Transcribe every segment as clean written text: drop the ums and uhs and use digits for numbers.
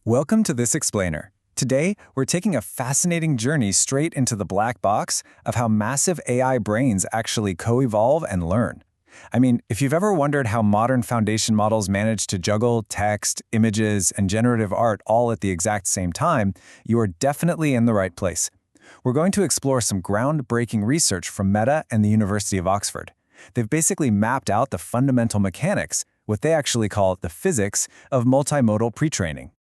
Welcome to This Explainer. Today, we're taking a fascinating journey straight into the black box of how massive AI brains actually co-evolve and learn. I mean, if you've ever wondered how modern foundation models manage to juggle text, images, and generative art all at the exact same time, you are definitely in the right place. We're going to explore some groundbreaking research from Meta and the University of Oxford. They've basically mapped out the fundamental mechanics, what they actually call the physics, of multimodal pretraining.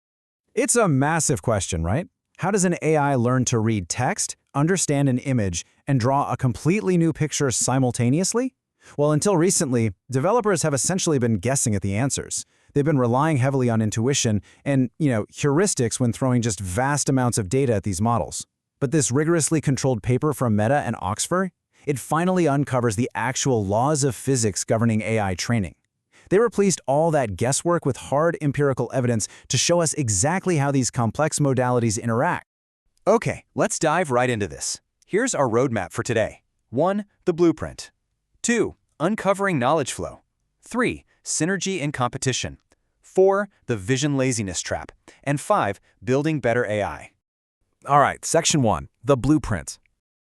It's a massive question, right? How does an AI learn to read text, understand an image, and draw a completely new picture simultaneously? Well, until recently, developers have essentially been guessing at the answers. They've been relying heavily on intuition and, heuristics when throwing just vast amounts of data at these models. But this rigorously controlled paper from Meta and Oxford, it finally uncovers the actual laws of physics governing AI training. They replaced all that guesswork with hard empirical evidence to show us exactly how these complex modalities interact. Okay, let's dive right into this. Here's our roadmap for today. 1. The blueprint. 2. Uncovering knowledge flow. 3. Synergy and competition. 4. The vision laziness trap. And 5. Building better AI. All right, section 1, the blueprint.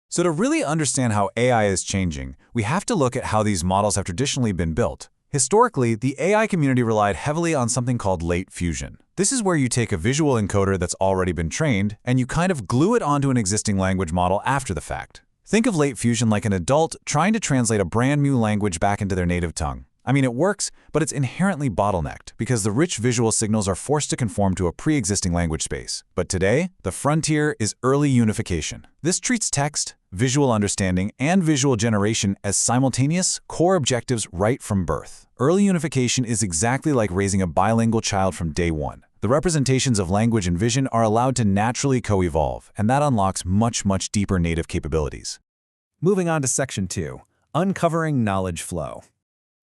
So to really understand how AI is changing, we have to look at how these models have traditionally been built. Historically, the AI community relied heavily on something called late fusion. This is where you take a visual encoder that's already been trained and you kind of glue it onto an existing language model after the fact. Think of late fusion like an adult trying to translate a brand new language back into their native tongue. I mean, it works, but it's inherently bottlenecked because the rich visual signals are forced to conform to a pre-existing language space. But today, the frontier is early unification. This treats text, visual understanding, and visual generation as simultaneous core objectives right from birth. Early unification is exactly like raising a bilingual child from day one. The representations of language and vision are allowed to naturally co-evolve, and that unlocks much deeper native capabilities. Moving on to section 2, uncovering knowledge flow.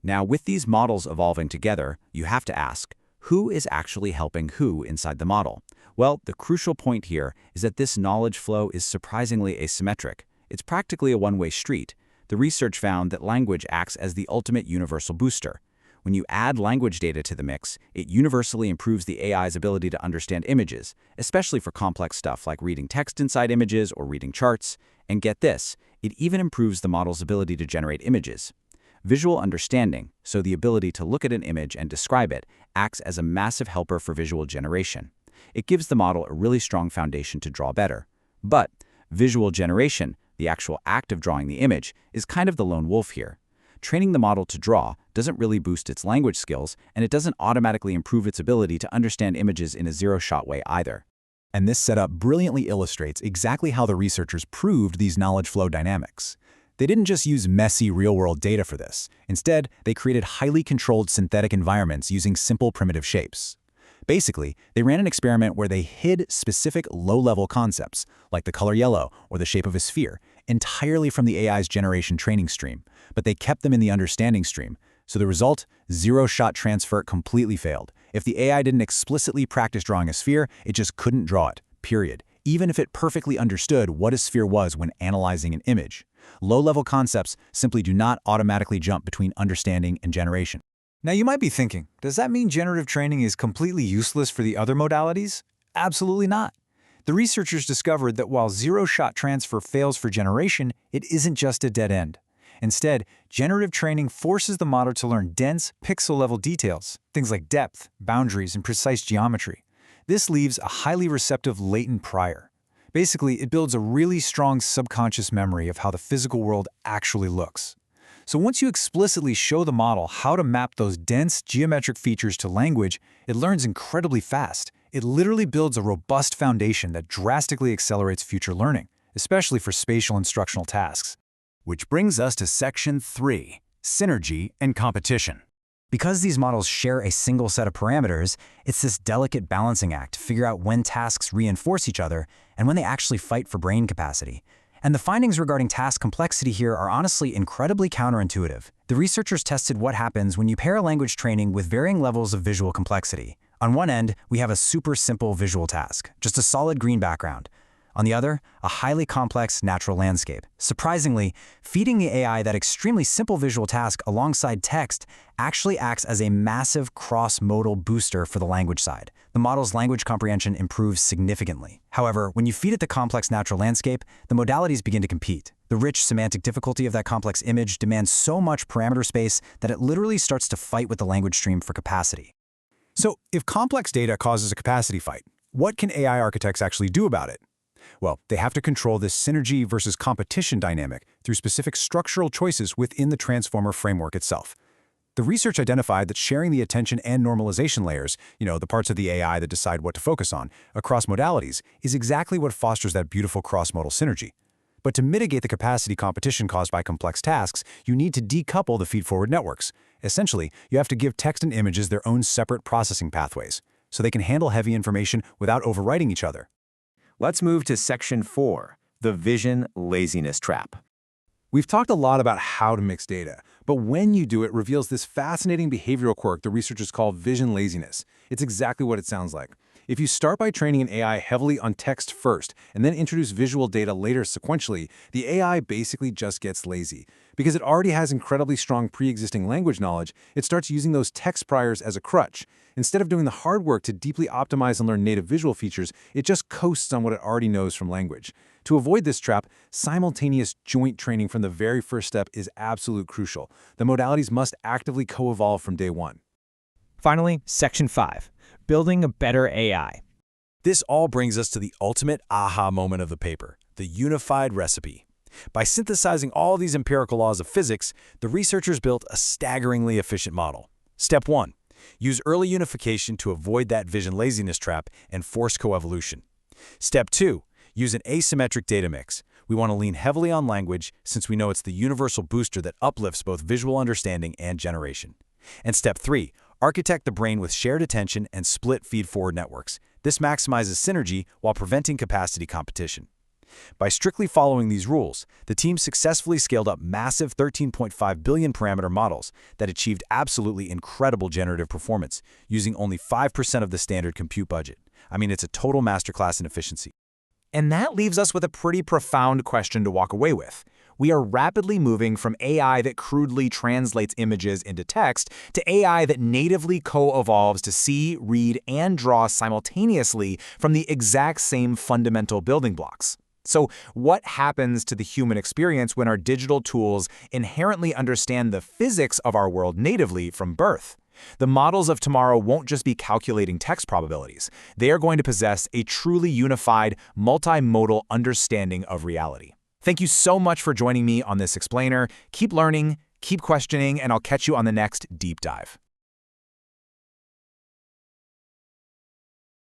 Now, with these models evolving together, you have to ask, who is actually helping who inside the model? Well, the crucial point here is that this knowledge flow is surprisingly asymmetric. It's practically a one-way street. The research found that language acts as the ultimate universal booster. When you add language data to the mix, it universally improves the AI's ability to understand images, especially for complex stuff like reading text inside images or reading charts. And get this, it even improves the model's ability to generate images. Visual understanding, so the ability to look at an image and describe it, acts as a massive helper for visual generation. It gives the model a really strong foundation to draw better. But visual generation, the actual act of drawing the image, is kind of the lone wolf here. Training the model to draw doesn't really boost its language skills, and it doesn't automatically improve its ability to understand images in a zero-shot way either. And this setup brilliantly illustrates exactly how the researchers proved these knowledge flow dynamics. They didn't just use messy real-world data for this. Instead, they created highly controlled synthetic environments using simple primitive shapes. Basically, they ran an experiment where they hid specific low-level concepts, like the color yellow or the shape of a sphere, entirely from the AI's generation training stream, but they kept them in the understanding stream. So the result, zero-shot transfer completely failed. If the AI didn't explicitly practice drawing a sphere, it just couldn't draw it, period, even if it perfectly understood what a sphere was when analyzing an image. Low-level concepts simply do not automatically jump between understanding and generation. Now you might be thinking, does that mean generative training is completely useless for the other modalities? Absolutely not. The researchers discovered that while zero-shot transfer fails for generation, it isn't just a dead end. Instead, generative training forces the model to learn dense, pixel-level details, things like depth, boundaries, and precise geometry. This leaves a highly receptive latent prior. Basically, it builds a really strong subconscious memory of how the physical world actually looks. So once you explicitly show the model how to map those dense geometric features to language, it learns incredibly fast. It literally builds a robust foundation that drastically accelerates future learning, especially for spatial instructional tasks. Which brings us to section 3, synergy and competition. Because these models share a single set of parameters, it's this delicate balancing act to figure out when tasks reinforce each other and when they actually fight for brain capacity. And the findings regarding task complexity here are honestly incredibly counterintuitive. The researchers tested what happens when you pair language training with varying levels of visual complexity. On one end, we have a super simple visual task, just a solid green background. On the other, a highly complex natural landscape. Surprisingly, feeding the AI that extremely simple visual task alongside text actually acts as a massive cross-modal booster for the language side. The model's language comprehension improves significantly. However, when you feed it the complex natural landscape, the modalities begin to compete. The rich semantic difficulty of that complex image demands so much parameter space that it literally starts to fight with the language stream for capacity. So, if complex data causes a capacity fight, what can AI architects actually do about it? Well, they have to control this synergy versus competition dynamic through specific structural choices within the transformer framework itself. The research identified that sharing the attention and normalization layers, the parts of the AI that decide what to focus on, across modalities, is exactly what fosters that beautiful cross-modal synergy. But to mitigate the capacity competition caused by complex tasks, you need to decouple the feed-forward networks. Essentially, you have to give text and images their own separate processing pathways, so they can handle heavy information without overwriting each other. Let's move to Section 4, the vision laziness trap. We've talked a lot about how to mix data, but when you do it reveals this fascinating behavioral quirk the researchers call vision laziness. It's exactly what it sounds like. If you start by training an AI heavily on text first and then introduce visual data later sequentially, the AI basically just gets lazy. Because it already has incredibly strong pre-existing language knowledge, it starts using those text priors as a crutch. Instead of doing the hard work to deeply optimize and learn native visual features, it just coasts on what it already knows from language. To avoid this trap, simultaneous joint training from the very first step is absolutely crucial. The modalities must actively co-evolve from day one. Finally, Section 5, building a better AI. This all brings us to the ultimate aha moment of the paper, the unified recipe. By synthesizing all these empirical laws of physics, the researchers built a staggeringly efficient model. Step 1. Use early unification to avoid that vision laziness trap and force coevolution. Step 2. Use an asymmetric data mix. We want to lean heavily on language since we know it's the universal booster that uplifts both visual understanding and generation. And Step 3. Architect the brain with shared attention and split feed-forward networks. This maximizes synergy while preventing capacity competition. By strictly following these rules, the team successfully scaled up massive 13.5 billion parameter models that achieved absolutely incredible generative performance, using only 5% of the standard compute budget. I mean, it's a total masterclass in efficiency. And that leaves us with a pretty profound question to walk away with. We are rapidly moving from AI that crudely translates images into text to AI that natively co-evolves to see, read, and draw simultaneously from the exact same fundamental building blocks. So what happens to the human experience when our digital tools inherently understand the physics of our world natively from birth? The models of tomorrow won't just be calculating text probabilities. They are going to possess a truly unified, multimodal understanding of reality. Thank you so much for joining me on this explainer. Keep learning, keep questioning, and I'll catch you on the next deep dive.